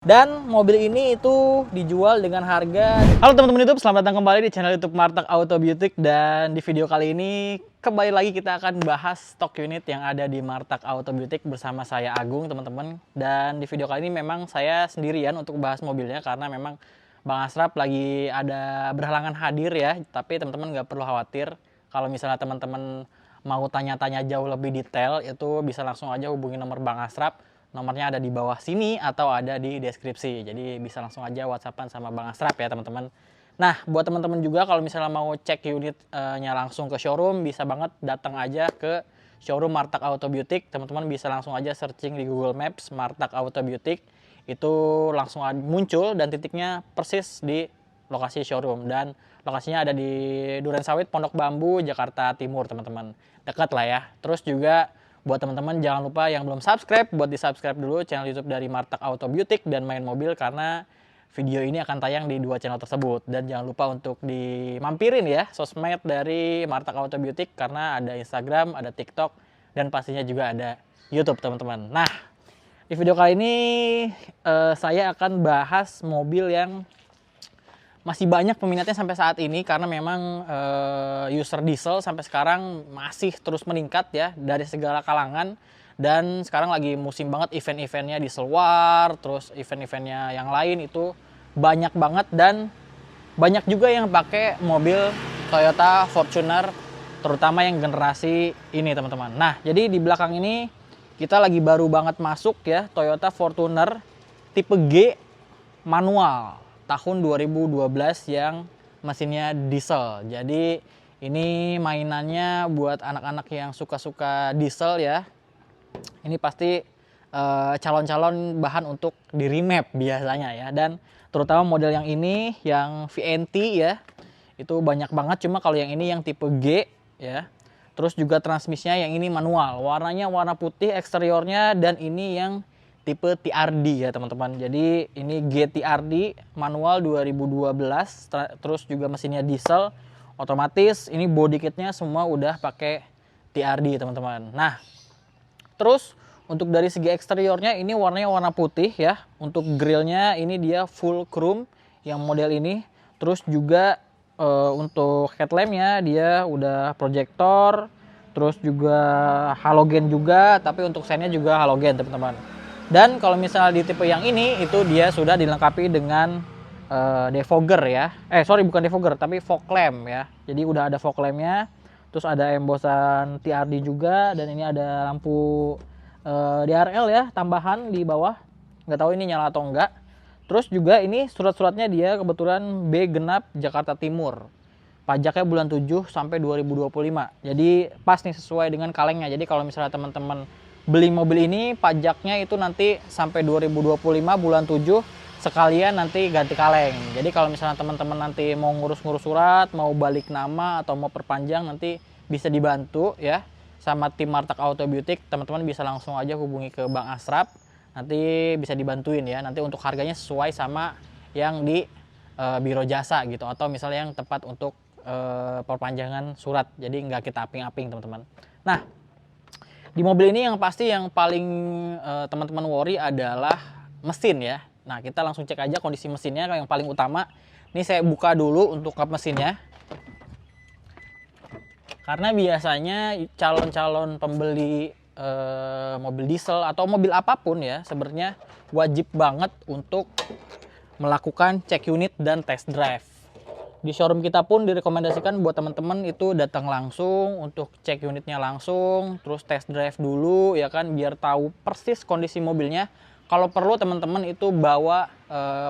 Dan mobil ini itu dijual dengan harga... Halo teman-teman YouTube, selamat datang kembali di channel YouTube Martak Auto Beauty. Dan di video kali ini kembali lagi kita akan bahas stok unit yang ada di Martak Auto Beauty bersama saya Agung, teman-teman. Dan di video kali ini memang saya sendirian untuk bahas mobilnya karena memang Bang Asraf lagi ada berhalangan hadir ya. Tapi teman-teman nggak perlu khawatir kalau misalnya teman-teman mau tanya-tanya jauh lebih detail, itu bisa langsung aja hubungi nomor Bang Asraf. Nomornya ada di bawah sini atau ada di deskripsi. Jadi bisa langsung aja WhatsAppan sama Bang Asraf ya teman-teman. Nah, buat teman-teman juga kalau misalnya mau cek unitnya langsung ke showroom, bisa banget datang aja ke showroom Martak Auto Beauty. Teman-teman bisa langsung aja searching di Google Maps Martak Auto Beauty. Itu langsung muncul dan titiknya persis di lokasi showroom. Dan lokasinya ada di Durensawit, Pondok Bambu, Jakarta Timur teman-teman. Dekat lah ya. Terus juga buat teman-teman jangan lupa yang belum subscribe, buat di subscribe dulu channel YouTube dari Martak Auto Beauty dan Main Mobil karena video ini akan tayang di dua channel tersebut. Dan jangan lupa untuk dimampirin ya sosmed dari Martak Auto Beauty karena ada Instagram, ada TikTok, dan pastinya juga ada YouTube teman-teman. Nah, di video kali ini saya akan bahas mobil yang masih banyak peminatnya sampai saat ini karena memang user diesel sampai sekarang masih terus meningkat ya dari segala kalangan. Dan sekarang lagi musim banget event-eventnya diesel war, terus event-eventnya yang lain itu banyak banget. Dan banyak juga yang pakai mobil Toyota Fortuner, terutama yang generasi ini teman-teman. Nah, jadi di belakang ini kita lagi baru banget masuk ya Toyota Fortuner tipe G manual tahun 2012 yang mesinnya diesel. Jadi ini mainannya buat anak-anak yang suka-suka diesel ya. Ini pasti calon-calon bahan untuk di remap biasanya ya. Dan terutama model yang ini yang VNT ya, itu banyak banget. Cuma kalau yang ini yang tipe G ya. Terus juga transmisinya yang ini manual. Warnanya warna putih eksteriornya, dan ini yang tipe TRD ya teman-teman. Jadi ini GTRD manual 2012, terus juga mesinnya diesel otomatis. Ini body kitnya semua udah pakai TRD teman-teman. Nah, terus untuk dari segi eksteriornya ini warnanya warna putih ya. Untuk grillnya ini dia full chrome yang model ini. Terus juga untuk headlampnya dia udah proyektor, terus juga halogen juga, tapi untuk sennya juga halogen teman-teman. Dan kalau misalnya di tipe yang ini itu dia sudah dilengkapi dengan defogger ya. Bukan defogger tapi fog lamp ya. Jadi udah ada fog lampnya. Terus ada embosan TRD juga, dan ini ada lampu DRL ya tambahan di bawah. Nggak tahu ini nyala atau enggak. Terus juga ini surat-suratnya dia kebetulan B genap Jakarta Timur. Pajaknya bulan 7 sampai 2025. Jadi pas nih sesuai dengan kalengnya. Jadi kalau misalnya teman-teman beli mobil ini pajaknya itu nanti sampai 2025 bulan 7 sekalian nanti ganti kaleng. Jadi kalau misalnya teman-teman nanti mau ngurus-ngurus surat, mau balik nama atau mau perpanjang, nanti bisa dibantu ya sama tim Martak Auto Beauty. Teman-teman bisa langsung aja hubungi ke Bang Asraf. Nanti bisa dibantuin ya. Nanti untuk harganya sesuai sama yang di biro jasa gitu, atau misalnya yang tepat untuk perpanjangan surat. Jadi nggak kita aping-aping teman-teman. Nah, di mobil ini yang pasti yang paling teman-teman worry adalah mesin ya. Nah, kita langsung cek aja kondisi mesinnya yang paling utama. Ini saya buka dulu untuk kap mesinnya. Karena biasanya calon-calon pembeli mobil diesel atau mobil apapun ya, sebenarnya wajib banget untuk melakukan cek unit dan test drive. Di showroom kita pun direkomendasikan buat teman-teman itu datang langsung untuk cek unitnya langsung, terus test drive dulu ya kan, biar tahu persis kondisi mobilnya. Kalau perlu teman-teman itu bawa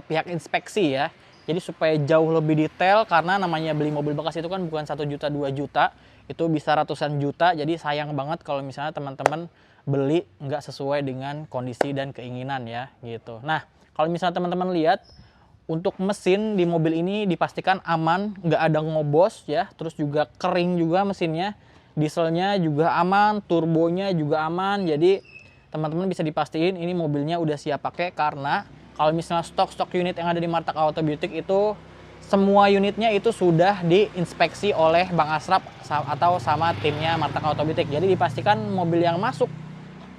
pihak inspeksi ya. Jadi supaya jauh lebih detail, karena namanya beli mobil bekas itu kan bukan 1 juta 2 juta, itu bisa ratusan juta. Jadi sayang banget kalau misalnya teman-teman beli nggak sesuai dengan kondisi dan keinginan ya gitu. Nah, kalau misalnya teman-teman lihat untuk mesin di mobil ini dipastikan aman, nggak ada ngobos ya. Terus juga kering juga mesinnya, dieselnya juga aman, turbonya juga aman. Jadi teman-teman bisa dipastiin ini mobilnya udah siap pakai, karena kalau misalnya stok-stok unit yang ada di Martak Auto Beauty itu semua unitnya itu sudah diinspeksi oleh Bang Asraf atau sama timnya Martak Auto Beauty. Jadi dipastikan mobil yang masuk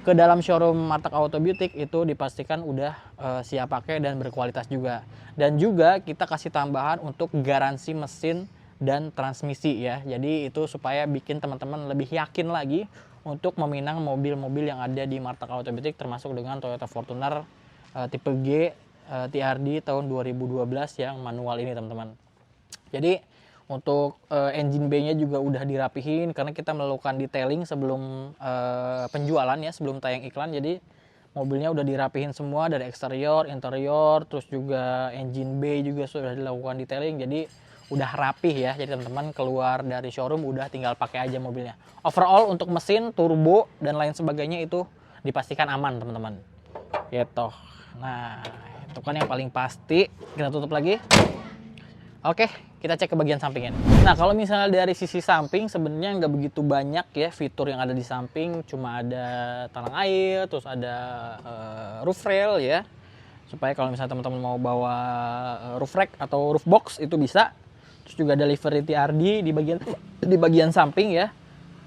ke dalam showroom Martak Auto Beauty itu dipastikan udah siap pakai dan berkualitas juga. Dan juga kita kasih tambahan untuk garansi mesin dan transmisi ya. Jadi itu supaya bikin teman-teman lebih yakin lagi untuk meminang mobil-mobil yang ada di Martak Auto Beauty, termasuk dengan Toyota Fortuner tipe G TRD tahun 2012 yang manual ini teman-teman. Jadi untuk engine bay-nya juga udah dirapihin karena kita melakukan detailing sebelum penjualan ya, sebelum tayang iklan. Jadi mobilnya udah dirapihin semua dari eksterior, interior, terus juga engine bay juga sudah dilakukan detailing. Jadi udah rapih ya. Jadi teman-teman keluar dari showroom udah tinggal pakai aja mobilnya. Overall untuk mesin, turbo dan lain sebagainya itu dipastikan aman teman-teman. Gitu. Nah, itu kan yang paling pasti. Kita tutup lagi. Oke, kita cek ke bagian sampingnya. Nah, kalau misalnya dari sisi samping sebenarnya nggak begitu banyak ya fitur yang ada di samping. Cuma ada talang air, terus ada roof rail ya. Supaya kalau misalnya teman-teman mau bawa roof rack atau roof box itu bisa. Terus juga ada livery TRD di bagian samping ya.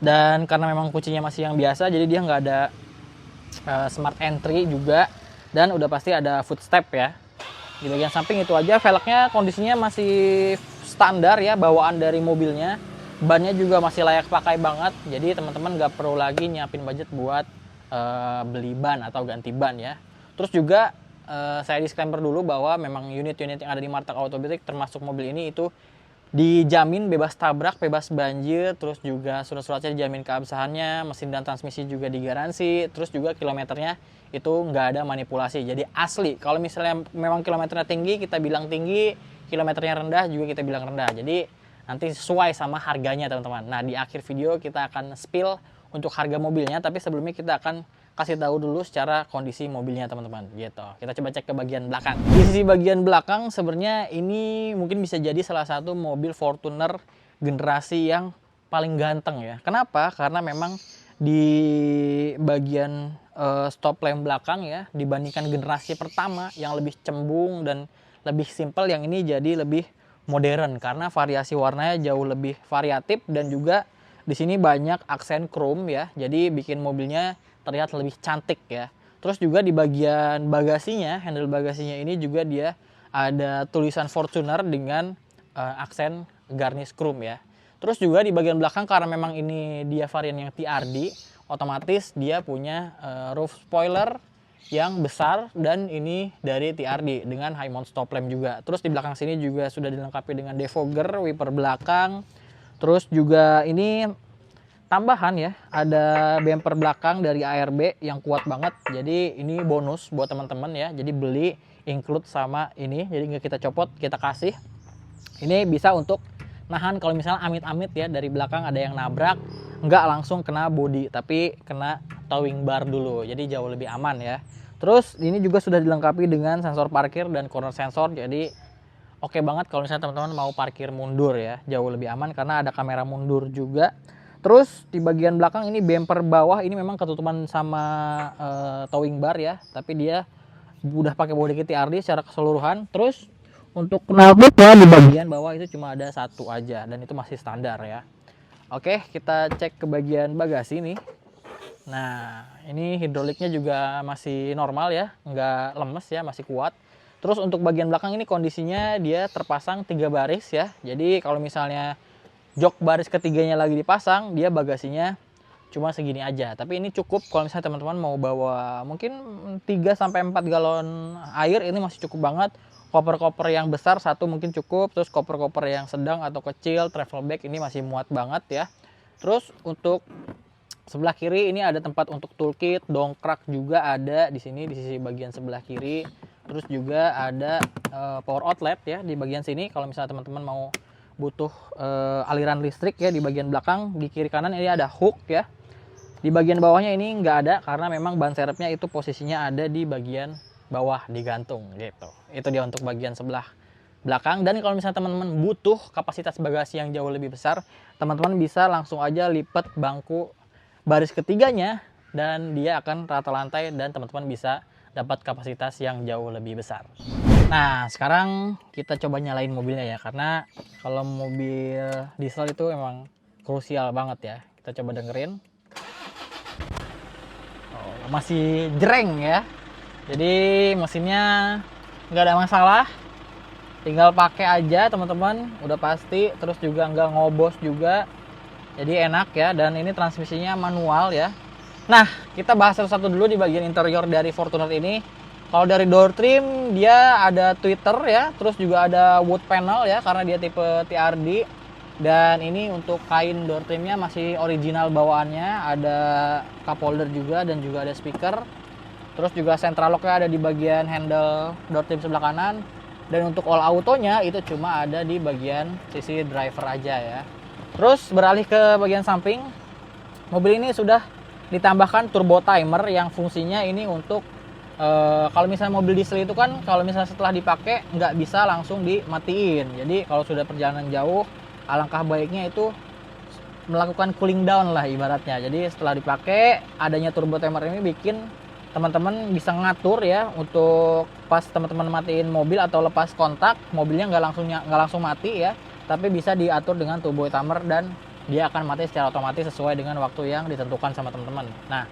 Dan karena memang kuncinya masih yang biasa, jadi dia nggak ada smart entry juga. Dan udah pasti ada footstep ya. Di bagian samping itu aja. Velgnya kondisinya masih standar ya, bawaan dari mobilnya. Bannya juga masih layak pakai banget. Jadi teman-teman nggak perlu lagi nyiapin budget buat beli ban atau ganti ban ya. Terus juga saya disclaimer dulu bahwa memang unit-unit yang ada di Martak Auto Beauty termasuk mobil ini itu dijamin bebas tabrak, bebas banjir, terus juga surat-suratnya dijamin keabsahannya, mesin dan transmisi juga digaransi, terus juga kilometernya itu nggak ada manipulasi, jadi asli. Kalau misalnya memang kilometernya tinggi, kita bilang tinggi, kilometernya rendah juga kita bilang rendah, jadi nanti sesuai sama harganya teman-teman. Nah, di akhir video kita akan spill untuk harga mobilnya, tapi sebelumnya kita akan kasih tahu dulu secara kondisi mobilnya teman-teman gitu. Kita coba cek ke bagian belakang. Di sisi bagian belakang sebenarnya ini mungkin bisa jadi salah satu mobil Fortuner generasi yang paling ganteng ya. Kenapa? Karena memang di bagian stop lamp belakang ya, dibandingkan generasi pertama yang lebih cembung dan lebih simpel, yang ini jadi lebih modern karena variasi warnanya jauh lebih variatif dan juga di sini banyak aksen chrome ya. Jadi bikin mobilnya terlihat lebih cantik ya. Terus juga di bagian bagasinya, handle bagasinya ini juga dia ada tulisan Fortuner dengan aksen garnish chrome ya. Terus juga di bagian belakang karena memang ini dia varian yang TRD, otomatis dia punya roof spoiler yang besar dan ini dari TRD dengan high mount stop lamp juga. Terus di belakang sini juga sudah dilengkapi dengan defogger, wiper belakang. Terus juga ini tambahan ya, ada bumper belakang dari ARB yang kuat banget. Jadi ini bonus buat teman-teman ya. Jadi beli include sama ini. Jadi nggak kita copot, kita kasih. Ini bisa untuk nahan kalau misalnya amit-amit ya dari belakang ada yang nabrak, nggak langsung kena body, tapi kena towing bar dulu. Jadi jauh lebih aman ya. Terus ini juga sudah dilengkapi dengan sensor parkir dan corner sensor. Jadi oke banget kalau misalnya teman-teman mau parkir mundur ya. Jauh lebih aman karena ada kamera mundur juga. Terus di bagian belakang ini bumper bawah ini memang ketutupan sama towing bar ya, tapi dia udah pakai body kit TRD secara keseluruhan. Terus untuk knalpot ya di bagian bawah itu cuma ada satu aja dan itu masih standar ya. Oke, kita cek ke bagian bagasi nih. Nah, ini hidroliknya juga masih normal ya, nggak lemes ya, masih kuat. Terus untuk bagian belakang ini kondisinya dia terpasang 3 baris ya. Jadi kalau misalnya jok baris ketiganya lagi dipasang, dia bagasinya cuma segini aja. Tapi ini cukup kalau misalnya teman-teman mau bawa mungkin 3-4 galon air, ini masih cukup banget. Koper-koper yang besar satu mungkin cukup, terus koper-koper yang sedang atau kecil, travel bag ini masih muat banget ya. Terus untuk sebelah kiri ini ada tempat untuk toolkit, dongkrak juga ada di sini di sisi bagian sebelah kiri. Terus juga ada power outlet ya di bagian sini kalau misalnya teman-teman mau butuh aliran listrik ya di bagian belakang. Di kiri kanan ini ada hook ya. Di bagian bawahnya ini nggak ada karena memang ban serepnya itu posisinya ada di bagian bawah digantung gitu. Itu dia untuk bagian sebelah belakang. Dan kalau misalnya teman-teman butuh kapasitas bagasi yang jauh lebih besar, teman-teman bisa langsung aja lipat bangku baris ketiganya dan dia akan rata lantai dan teman-teman bisa dapat kapasitas yang jauh lebih besar. Nah, sekarang kita coba nyalain mobilnya ya, karena kalau mobil diesel itu emang krusial banget ya. Kita coba dengerin. masih jreng ya. Jadi mesinnya nggak ada masalah, tinggal pakai aja teman-teman, udah pasti. Terus juga nggak ngobos juga, jadi enak ya. Dan ini transmisinya manual ya. Nah, kita bahas satu-satu dulu di bagian interior dari Fortuner ini. Kalau dari door trim, dia ada tweeter ya, terus juga ada wood panel ya, karena dia tipe TRD. Dan ini untuk kain door trimnya masih original bawaannya, ada cup holder juga dan juga ada speaker. Terus juga central locknya ada di bagian handle door trim sebelah kanan. Dan untuk all autonya itu cuma ada di bagian sisi driver aja ya. Terus beralih ke bagian samping, mobil ini sudah ditambahkan turbo timer yang fungsinya ini untuk kalau misalnya mobil diesel itu kan kalau misalnya setelah dipakai nggak bisa langsung dimatiin. Jadi kalau sudah perjalanan jauh, alangkah baiknya itu melakukan cooling down lah ibaratnya. Jadi setelah dipakai, adanya turbo timer ini bikin teman-teman bisa ngatur ya untuk pas teman-teman matiin mobil atau lepas kontak, mobilnya nggak langsung mati ya, tapi bisa diatur dengan turbo timer dan dia akan mati secara otomatis sesuai dengan waktu yang ditentukan sama teman-teman. Nah,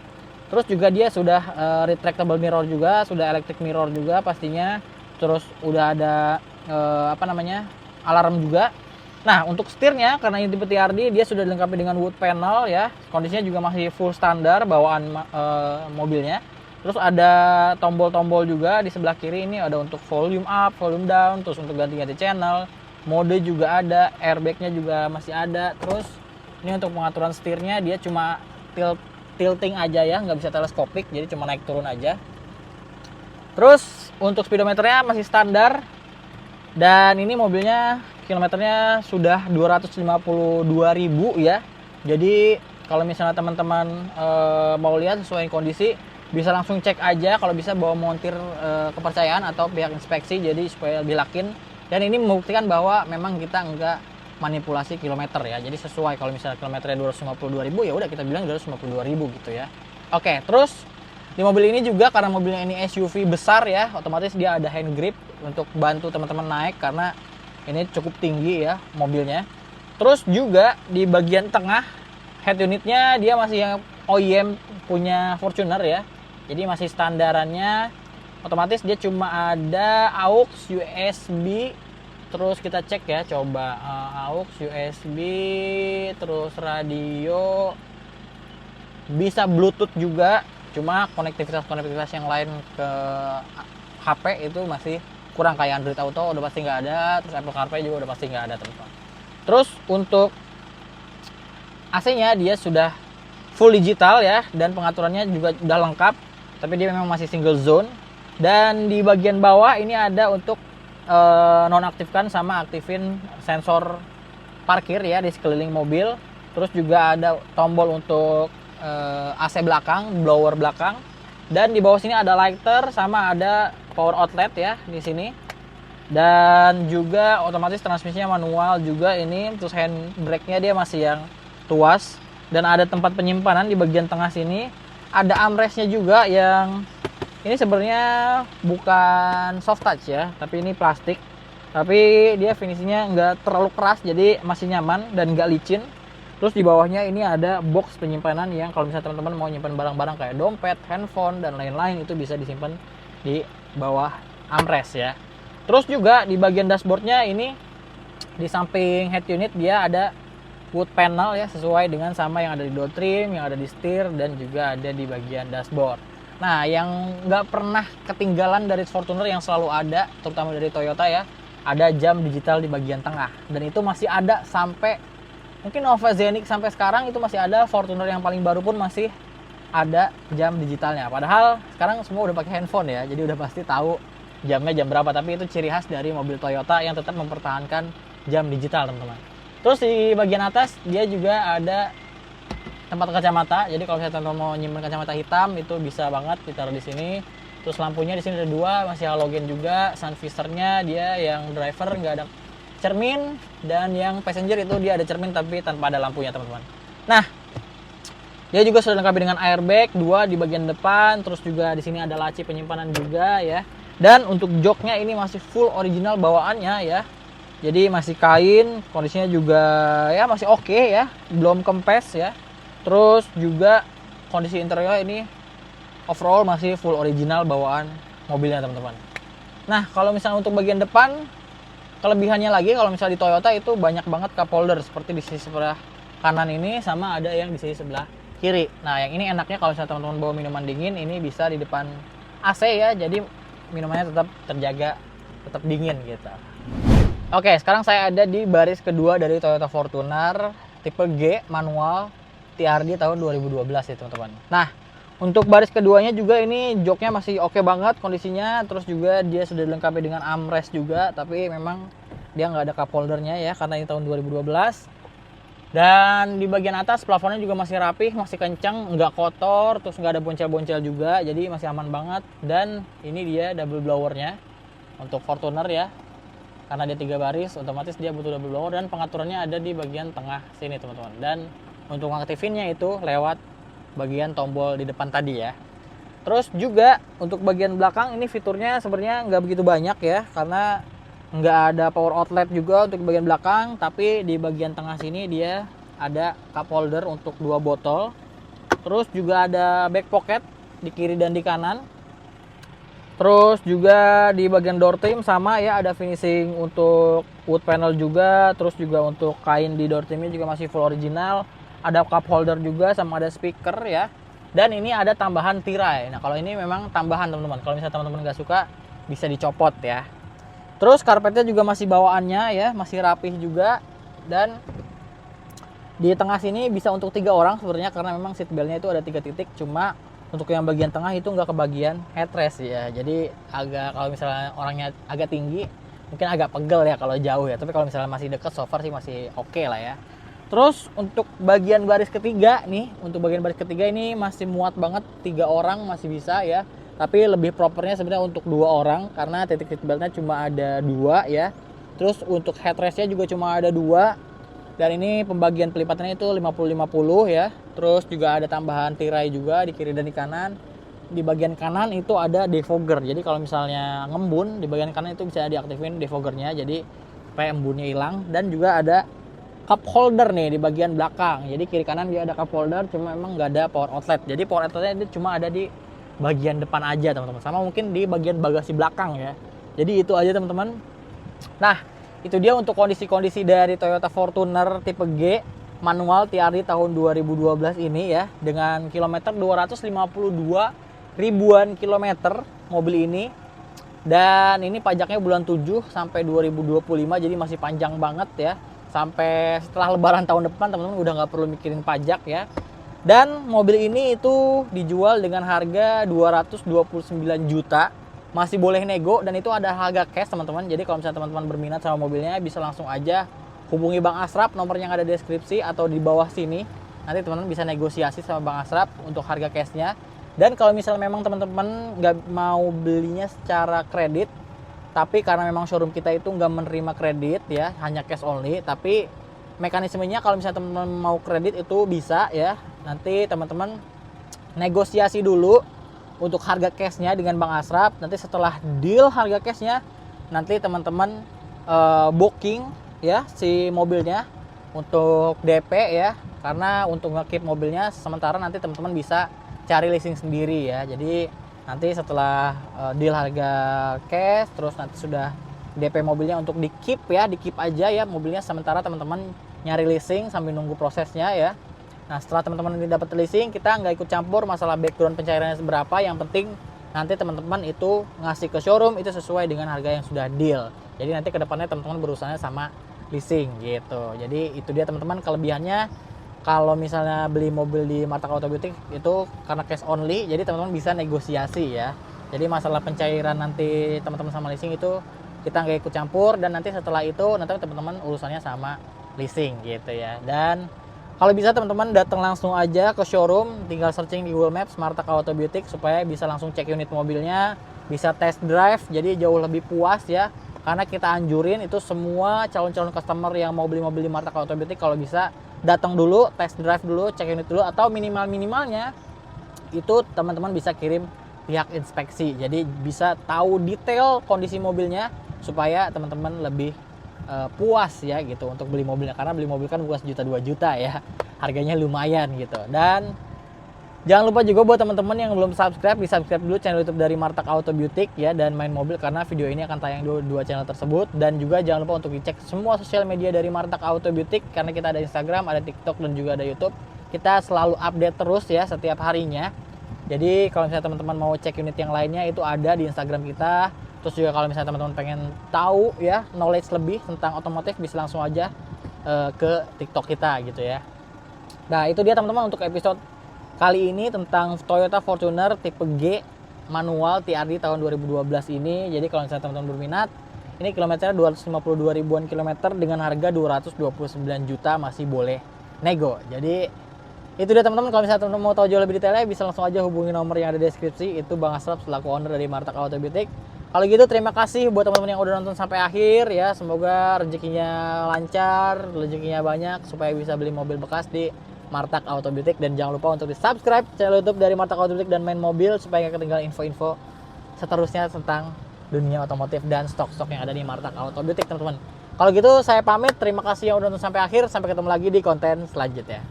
terus juga dia sudah retractable mirror juga, sudah electric mirror juga pastinya. Terus udah ada alarm juga. Nah, untuk setirnya karena ini tipe TRD, dia sudah dilengkapi dengan wood panel ya. Kondisinya juga masih full standar bawaan mobilnya. Terus ada tombol-tombol juga di sebelah kiri, ini ada untuk volume up, volume down, terus untuk ganti-ganti channel. Mode juga ada, airbagnya juga masih ada. Terus ini untuk pengaturan setirnya dia cuma tilting aja ya, nggak bisa teleskopik, jadi cuma naik turun aja. Terus untuk speedometernya masih standar. Dan ini mobilnya kilometernya sudah 252.000 ya. Jadi kalau misalnya teman-teman mau lihat sesuai kondisi, bisa langsung cek aja. Kalau bisa bawa montir kepercayaan atau pihak inspeksi, jadi supaya lebih yakin. Dan ini membuktikan bahwa memang kita enggak manipulasi kilometer ya. Jadi sesuai, kalau misalnya kilometernya 252.000 ya udah kita bilang 252.000 gitu ya. Oke, terus di mobil ini juga karena mobilnya ini SUV besar ya, otomatis dia ada hand grip untuk bantu teman-teman naik karena ini cukup tinggi ya mobilnya. Terus juga di bagian tengah head unitnya dia masih yang OEM punya Fortuner ya. Jadi masih standarannya, otomatis dia cuma ada AUX, USB. Terus kita cek ya, coba AUX, USB, terus radio, bisa Bluetooth juga. Cuma konektivitas yang lain ke HP itu masih kurang, kayak Android Auto udah pasti nggak ada, terus Apple CarPlay juga udah pasti nggak ada teman-teman. Terus untuk AC-nya dia sudah full digital ya, dan pengaturannya juga udah lengkap, tapi dia memang masih single zone. Dan di bagian bawah ini ada untuk nonaktifkan sama aktifin sensor parkir ya di sekeliling mobil. Terus juga ada tombol untuk AC belakang, blower belakang. Dan di bawah sini ada lighter sama ada power outlet ya di sini. Dan juga otomatis transmisinya manual juga ini. Terus handbrake-nya dia masih yang tuas. Dan ada tempat penyimpanan di bagian tengah sini. Ada armrest-nya juga yang ini sebenarnya bukan soft touch ya, tapi ini plastik. Tapi dia finishingnya nggak terlalu keras, jadi masih nyaman dan nggak licin. Terus di bawahnya ini ada box penyimpanan yang kalau misalnya teman-teman mau nyimpan barang-barang kayak dompet, handphone, dan lain-lain itu bisa disimpan di bawah armrest ya. Terus juga di bagian dashboardnya ini di samping head unit dia ada wood panel ya, sesuai dengan sama yang ada di door trim, yang ada di setir, dan juga ada di bagian dashboard. Nah, yang nggak pernah ketinggalan dari Fortuner yang selalu ada, terutama dari Toyota ya, ada jam digital di bagian tengah. Dan itu masih ada sampai, mungkin Nova Zenix sampai sekarang itu masih ada, Fortuner yang paling baru pun masih ada jam digitalnya. Padahal sekarang semua udah pakai handphone ya, jadi udah pasti tahu jamnya jam berapa. Tapi itu ciri khas dari mobil Toyota yang tetap mempertahankan jam digital, teman-teman. Terus di bagian atas dia juga ada tempat kacamata. Jadi kalau misalnya teman-teman mau nyimpen kacamata hitam itu bisa banget ditaruh di sini. Terus lampunya di sini ada dua, masih halogen juga. Sun visor-nya dia yang driver nggak ada cermin, dan yang passenger itu dia ada cermin tapi tanpa ada lampunya, teman-teman. Nah, dia juga sudah dilengkapi dengan airbag 2 di bagian depan. Terus juga di sini ada laci penyimpanan juga ya. Dan untuk joknya ini masih full original bawaannya ya. Jadi masih kain, kondisinya juga ya masih oke ya, belum kempes ya. Terus juga kondisi interior ini overall masih full original bawaan mobilnya teman-teman. Nah kalau misalnya untuk bagian depan, kelebihannya lagi kalau misalnya di Toyota itu banyak banget cup holder seperti di sisi sebelah kanan ini, sama ada yang di sisi sebelah kiri. Nah yang ini enaknya kalau misalnya teman-teman bawa minuman dingin, ini bisa di depan AC ya, jadi minumannya tetap terjaga, tetap dingin gitu. Oke, sekarang saya ada di baris kedua dari Toyota Fortuner tipe G manual TRD tahun 2012 ya teman-teman. Nah untuk baris keduanya juga ini joknya masih oke banget kondisinya, terus juga dia sudah dilengkapi dengan armrest juga, tapi memang dia nggak ada cup holdernya ya karena ini tahun 2012. Dan di bagian atas plafonnya juga masih rapih, masih kencang, nggak kotor, terus nggak ada boncel-boncel juga, jadi masih aman banget. Dan ini dia double blowernya untuk Fortuner ya, karena dia 3 baris, otomatis dia butuh double blower, dan pengaturannya ada di bagian tengah sini teman-teman. Dan untuk ngaktifinnya itu lewat bagian tombol di depan tadi ya. Terus juga untuk bagian belakang ini fiturnya sebenarnya nggak begitu banyak ya, karena nggak ada power outlet juga untuk bagian belakang, tapi di bagian tengah sini dia ada cup holder untuk 2 botol. Terus juga ada back pocket di kiri dan di kanan. Terus juga di bagian door trim sama ya, ada finishing untuk wood panel juga. Terus juga untuk kain di door trimnya juga masih full original. Ada cup holder juga sama ada speaker ya. Dan ini ada tambahan tirai. Nah kalau ini memang tambahan teman-teman. Kalau misalnya teman-teman nggak suka bisa dicopot ya. Terus karpetnya juga masih bawaannya ya, masih rapih juga. Dan di tengah sini bisa untuk 3 orang sebenarnya, karena memang seat beltnya itu ada 3 titik. Cuma untuk yang bagian tengah itu nggak kebagian headrest ya. Jadi agak, kalau misalnya orangnya agak tinggi mungkin agak pegel ya kalau jauh ya. Tapi kalau misalnya masih deket so far sih masih oke lah ya. Terus untuk bagian baris ketiga nih, untuk bagian baris ketiga ini masih muat banget, 3 orang masih bisa ya. Tapi lebih propernya sebenarnya untuk 2 orang karena titik seat beltnya cuma ada 2 ya. Terus untuk headrestnya juga cuma ada 2. Dan ini pembagian pelipatannya itu 50-50 ya. Terus juga ada tambahan tirai juga di kiri dan di kanan. Di bagian kanan itu ada defogger. Jadi kalau misalnya ngembun di bagian kanan itu bisa diaktifin defoggernya, jadi supaya embunnya hilang. Dan juga ada cup holder nih di bagian belakang. Jadi kiri kanan dia ada cup holder, cuma memang nggak ada power outlet. Jadi power outletnya itu cuma ada di bagian depan aja teman-teman, sama mungkin di bagian bagasi belakang ya. Jadi itu aja teman-teman. Nah itu dia untuk kondisi-kondisi dari Toyota Fortuner tipe G manual TRD tahun 2012 ini ya, dengan kilometer 252 ribuan kilometer mobil ini. Dan ini pajaknya bulan 7 sampai 2025, jadi masih panjang banget ya. Sampai setelah lebaran tahun depan teman-teman udah nggak perlu mikirin pajak ya. Dan mobil ini itu dijual dengan harga 229 juta, masih boleh nego, dan itu ada harga cash teman-teman. Jadi kalau misalnya teman-teman berminat sama mobilnya bisa langsung aja hubungi Bang Asrap, nomornya yang ada di deskripsi atau di bawah sini. Nanti teman-teman bisa negosiasi sama Bang Asrap untuk harga cashnya. Dan kalau misalnya memang teman-teman nggak mau belinya secara kredit, tapi karena memang showroom kita itu nggak menerima kredit ya, hanya cash only. Tapi mekanismenya kalau misalnya teman-teman mau kredit itu bisa ya. Nanti teman-teman negosiasi dulu untuk harga cashnya dengan Bang Asrap. Nanti setelah deal harga cashnya, nanti teman-teman booking ya si mobilnya untuk DP ya. Karena untuk nge-keep mobilnya sementara nanti teman-teman bisa cari leasing sendiri ya. Jadi nanti setelah deal harga cash, terus nanti sudah DP mobilnya untuk di-keep ya, di-keep aja ya mobilnya sementara teman-teman nyari leasing sambil nunggu prosesnya ya. Nah setelah teman-teman ini dapat leasing, kita nggak ikut campur masalah background pencairannya seberapa. Yang penting nanti teman-teman itu ngasih ke showroom itu sesuai dengan harga yang sudah deal. Jadi nanti kedepannya teman-teman berurusannya sama leasing gitu. Jadi itu dia teman-teman kelebihannya. Kalau misalnya beli mobil di Martak Auto Beauty itu karena cash only, jadi teman-teman bisa negosiasi ya. Jadi masalah pencairan nanti teman-teman sama leasing itu kita nggak ikut campur. Dan nanti setelah itu nanti teman-teman urusannya sama leasing gitu ya. Dan kalau bisa teman-teman datang langsung aja ke showroom, tinggal searching di Google Maps Martak Auto Beauty supaya bisa langsung cek unit mobilnya, bisa test drive, jadi jauh lebih puas ya. Karena kita anjurin itu semua calon-calon customer yang mau beli mobil di Martak Auto Beauty kalau bisa datang dulu, test drive dulu, cek unit dulu, atau minimalnya itu teman-teman bisa kirim pihak inspeksi. Jadi bisa tahu detail kondisi mobilnya supaya teman-teman lebih puas ya gitu untuk beli mobilnya, karena beli mobil kan bukan 1 juta 2 juta ya, harganya lumayan gitu. Dan Jangan lupa juga buat teman-teman yang belum subscribe, di subscribe dulu channel YouTube dari Martak Auto Beauty ya, dan Main Mobil, karena video ini akan tayang di dua channel tersebut. Dan juga jangan lupa untuk dicek semua sosial media dari Martak Auto Beauty, karena kita ada Instagram, ada TikTok, dan juga ada YouTube. Kita selalu update terus ya setiap harinya. Jadi kalau misalnya teman-teman mau cek unit yang lainnya itu ada di Instagram kita. Terus juga kalau misalnya teman-teman pengen tahu ya knowledge lebih tentang otomotif, bisa langsung aja ke TikTok kita gitu ya. Nah itu dia teman-teman untuk episode kali ini tentang Toyota Fortuner tipe G manual TRD tahun 2012 ini. Jadi kalau misalnya teman-teman berminat, ini kilometernya 252 ribuan kilometer dengan harga 229 juta, masih boleh nego. Jadi itu dia teman-teman. Kalau misalnya teman-teman mau tahu jauh lebih detailnya, bisa langsung aja hubungi nomor yang ada di deskripsi. Itu Bang Asraf selaku owner dari Martak Auto Beauty. Kalau gitu terima kasih buat teman-teman yang udah nonton sampai akhir ya. Semoga rezekinya lancar, rezekinya banyak supaya bisa beli mobil bekas di Martak Auto Beauty. Dan jangan lupa untuk di subscribe channel YouTube dari Martak Auto Beauty dan Main Mobil supaya gak ketinggalan info-info seterusnya tentang dunia otomotif dan stok-stok yang ada di Martak Auto Beauty teman-teman. Kalau gitu saya pamit, terima kasih yang udah nonton sampai akhir. Sampai ketemu lagi di konten selanjutnya.